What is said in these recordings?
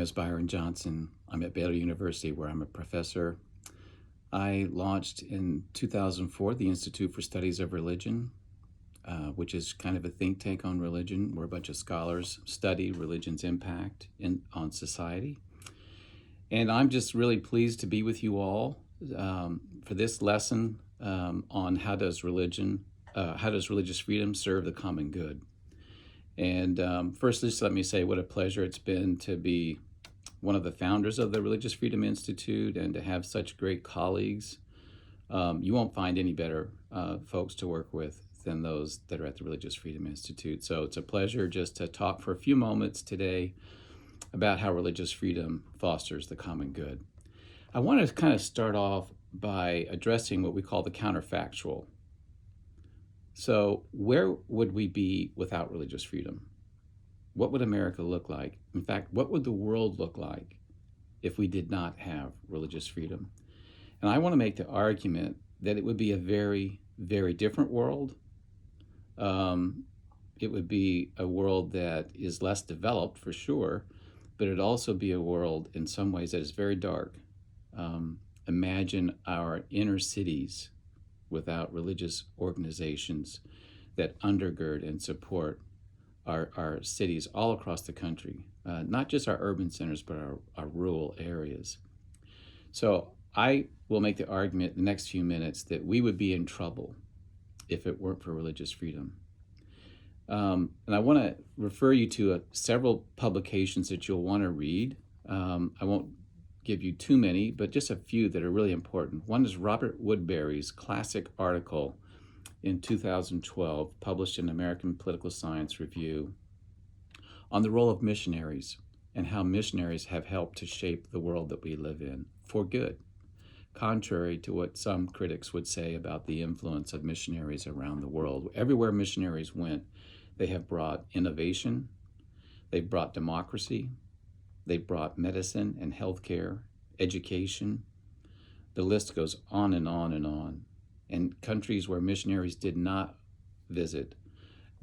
is Byron Johnson. I'm at Baylor University where I'm a professor. I launched in 2004 the Institute for Studies of Religion, which is kind of a think tank on religion where a bunch of scholars study religion's impact on society. And I'm just really pleased to be with you all for this lesson on how does religious freedom serve the common good. And first, just let me say what a pleasure it's been to be one of the founders of the Religious Freedom Institute and to have such great colleagues. You won't find any better folks to work with than those that are at the Religious Freedom Institute. So it's a pleasure just to talk for a few moments today about how religious freedom fosters the common good. I want to kind of start off by addressing what we call the counterfactual. So where would we be without religious freedom? What would America look like? In fact, what would the world look like if we did not have religious freedom? And I want to make the argument that it would be a very, very different world. It would be a world that is less developed for sure, but it'd also be a world in some ways that is very dark. Imagine our inner cities without religious organizations that undergird and support our cities all across the country, not just our urban centers, but our rural areas. So I will make the argument in the next few minutes that we would be in trouble if it weren't for religious freedom. And I want to refer you to several publications that you'll want to read. I won't give you too many, but just a few that are really important. One is Robert Woodbury's classic article in 2012, published in American Political Science Review, on the role of missionaries and how missionaries have helped to shape the world that we live in for good, contrary to what some critics would say about the influence of missionaries around the world. Everywhere missionaries went, they have brought innovation, they've brought democracy, they brought medicine and healthcare, education. The list goes on and on and on. And countries where missionaries did not visit,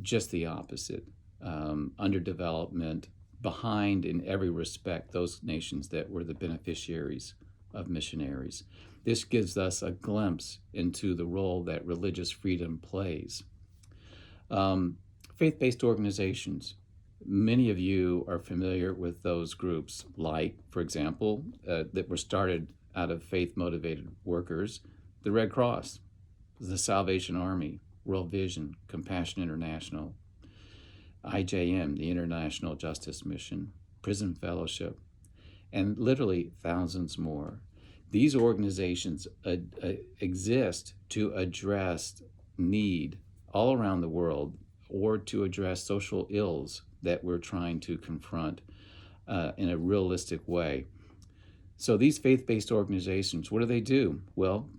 just the opposite. Underdevelopment, behind in every respect those nations that were the beneficiaries of missionaries. This gives us a glimpse into the role that religious freedom plays. Faith-based organizations. Many of you are familiar with those groups, like, for example, that were started out of faith-motivated workers, the Red Cross, the Salvation Army, World Vision, Compassion International, IJM, the International Justice Mission, Prison Fellowship, and literally thousands more. These organizations exist to address need all around the world or to address social ills that we're trying to confront in a realistic way. So these faith-based organizations, what do? Well,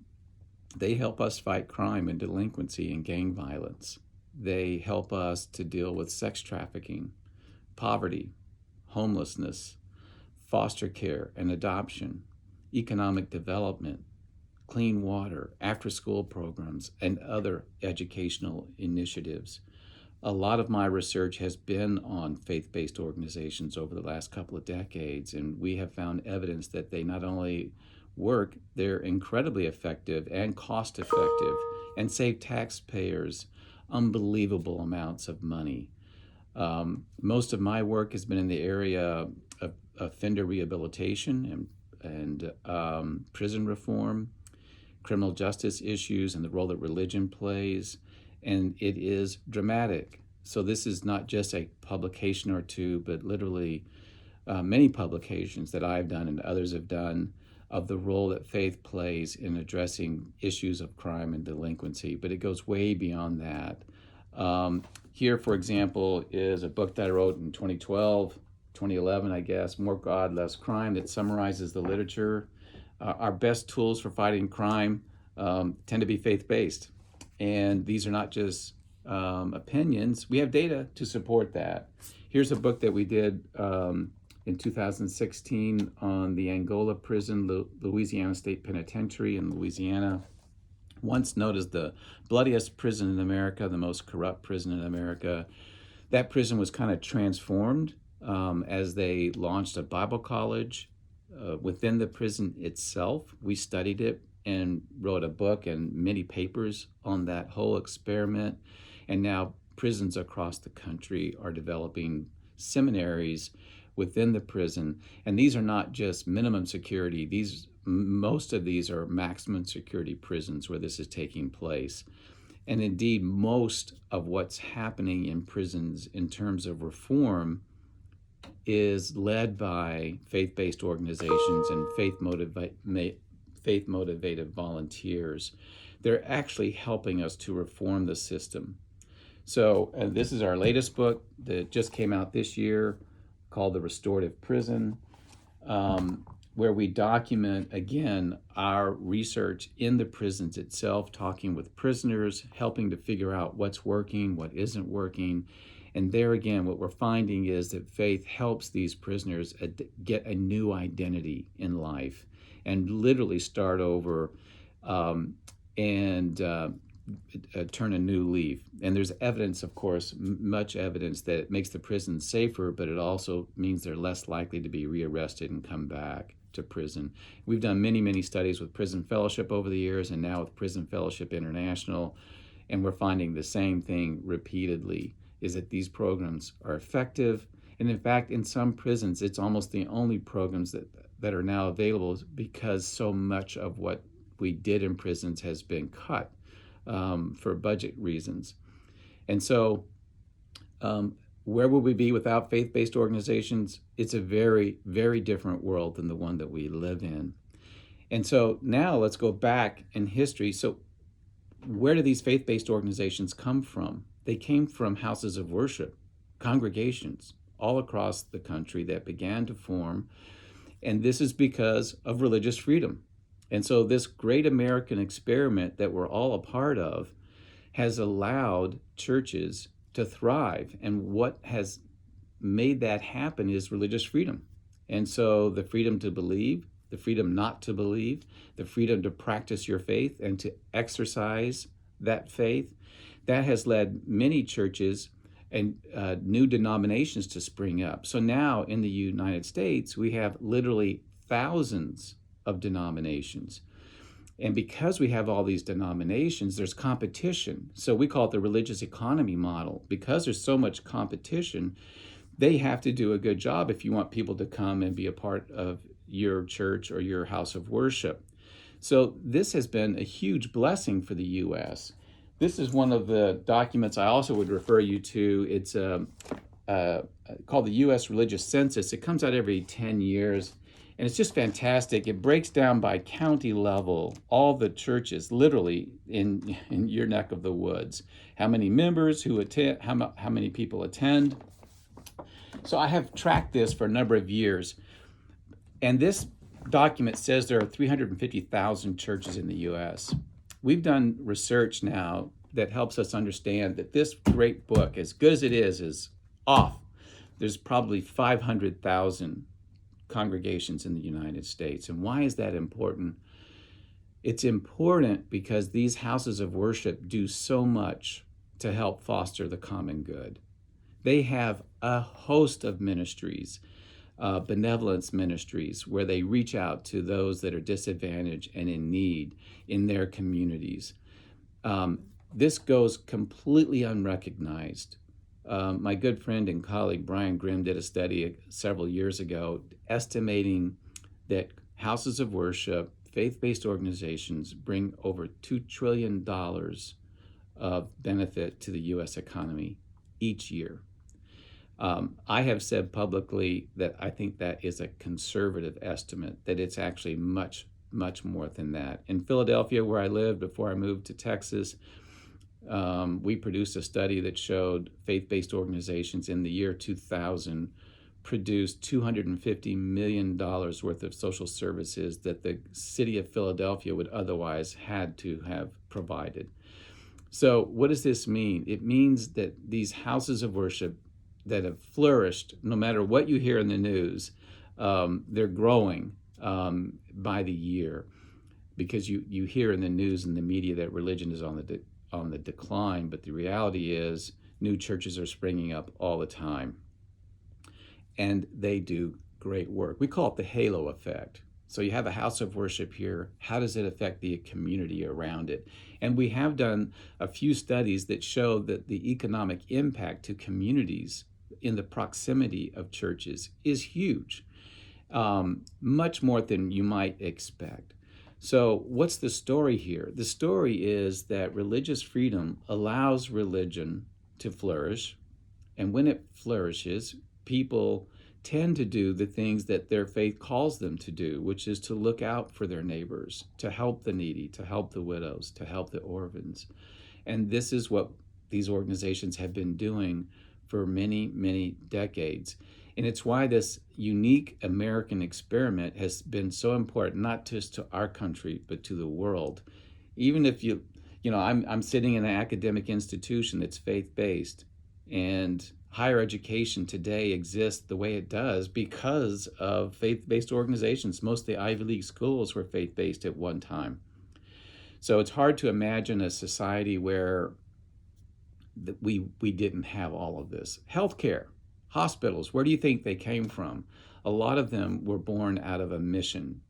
they help us fight crime and delinquency and gang violence. They help us to deal with sex trafficking, poverty, homelessness, foster care and adoption, economic development, clean water, after-school programs, and other educational initiatives. A lot of my research has been on faith-based organizations over the last couple of decades, and we have found evidence that they not only work, they're incredibly effective and cost-effective and save taxpayers unbelievable amounts of money. Most of my work has been in the area of offender rehabilitation and prison reform, criminal justice issues, and the role that religion plays. And it is dramatic. So this is not just a publication or two, but literally many publications that I've done and others have done of the role that faith plays in addressing issues of crime and delinquency. But it goes way beyond that. Here, for example, is a book that I wrote in 2011, I guess, More God, Less Crime, that summarizes the literature. Our best tools for fighting crime tend to be faith-based. And these are not just opinions. We have data to support that. Here's a book that we did in 2016 on the Angola prison, Louisiana State Penitentiary in Louisiana. Once known as the bloodiest prison in America, the most corrupt prison in America. That prison was kind of transformed as they launched a Bible college within the prison itself. We studied it and wrote a book and many papers on that whole experiment. And now prisons across the country are developing seminaries within the prison. And these are not just minimum security. Most of these are maximum security prisons where this is taking place. And indeed, most of what's happening in prisons in terms of reform is led by faith-based organizations and faith-motivated volunteers. They're actually helping us to reform the system. So this is our latest book that just came out this year called The Restorative Prison, where we document, again, our research in the prisons itself, talking with prisoners, helping to figure out what's working, what isn't working. And there again, what we're finding is that faith helps these prisoners get a new identity in life and literally start over and turn a new leaf. And there's evidence, of course, much evidence that it makes the prison safer, but it also means they're less likely to be rearrested and come back to prison. We've done many, many studies with Prison Fellowship over the years and now with Prison Fellowship International, and we're finding the same thing repeatedly, is that these programs are effective. And in fact, in some prisons, it's almost the only programs that are now available because so much of what we did in prisons has been cut for budget reasons. And so where would we be without faith-based organizations? It's a very, very different world than the one that we live in. And so now let's go back in history. So where do these faith-based organizations come from? They came from houses of worship, congregations all across the country that began to form. And this is because of religious freedom. And so this great American experiment that we're all a part of has allowed churches to thrive. And what has made that happen is religious freedom. And so the freedom to believe, the freedom not to believe, the freedom to practice your faith and to exercise that faith, that has led many churches and new denominations to spring up. So now in the United States, we have literally thousands of denominations. And because we have all these denominations, there's competition. So we call it the religious economy model. Because there's so much competition, they have to do a good job if you want people to come and be a part of your church or your house of worship. So this has been a huge blessing for the U.S. This is one of the documents I also would refer you to. It's called the US Religious Census. It comes out every 10 years. And it's just fantastic. It breaks down by county level all the churches, literally in your neck of the woods. How many members who attend, how many people attend. So I have tracked this for a number of years. And this document says there are 350,000 churches in the U.S. We've done research now that helps us understand that this great book, as good as it is off. There's probably 500,000 congregations in the United States. And why is that important? It's important because these houses of worship do so much to help foster the common good. They have a host of ministries, benevolence ministries, where they reach out to those that are disadvantaged and in need in their communities. This goes completely unrecognized. My good friend and colleague Brian Grimm did a study several years ago estimating that houses of worship, faith-based organizations bring over $2 trillion of benefit to the U.S. economy each year. I have said publicly that I think that is a conservative estimate, that it's actually much, much more than that. In Philadelphia, where I lived before I moved to Texas, we produced a study that showed faith-based organizations in the year 2000 produced $250 million worth of social services that the city of Philadelphia would otherwise had to have provided. So what does this mean? It means that these houses of worship that have flourished, no matter what you hear in the news, they're growing by the year, because you hear in the news and the media that religion is on the decline, but the reality is new churches are springing up all the time. and they do great work. We call it the halo effect. So you have a house of worship here. How does it affect the community around it? And we have done a few studies that show that the economic impact to communities in the proximity of churches is huge, much more than you might expect. So, what's the story here? The story is that religious freedom allows religion to flourish, and when it flourishes, people tend to do the things that their faith calls them to do, which is to look out for their neighbors, to help the needy, to help the widows, to help the orphans. And this is what these organizations have been doing for many, many decades. And it's why this unique American experiment has been so important, not just to our country, but to the world. Even if I'm sitting in an academic institution that's faith-based, and higher education today exists the way it does because of faith-based organizations. Most of the Ivy League schools were faith-based at one time. So it's hard to imagine a society where we didn't have all of this. Healthcare, hospitals, where do you think they came from? A lot of them were born out of a mission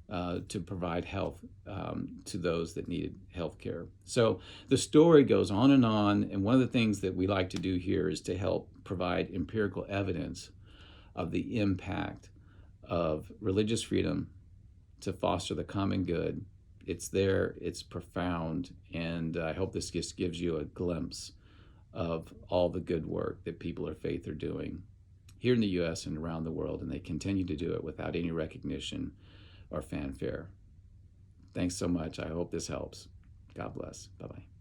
to provide health to those that needed health care. So the story goes on, and one of the things that we like to do here is to help provide empirical evidence of the impact of religious freedom to foster the common good. It's there, it's profound, and I hope this just gives you a glimpse of all the good work that people of faith are doing here in the U.S. and around the world, and they continue to do it without any recognition or fanfare. Thanks so much. I hope this helps. God bless. Bye-bye.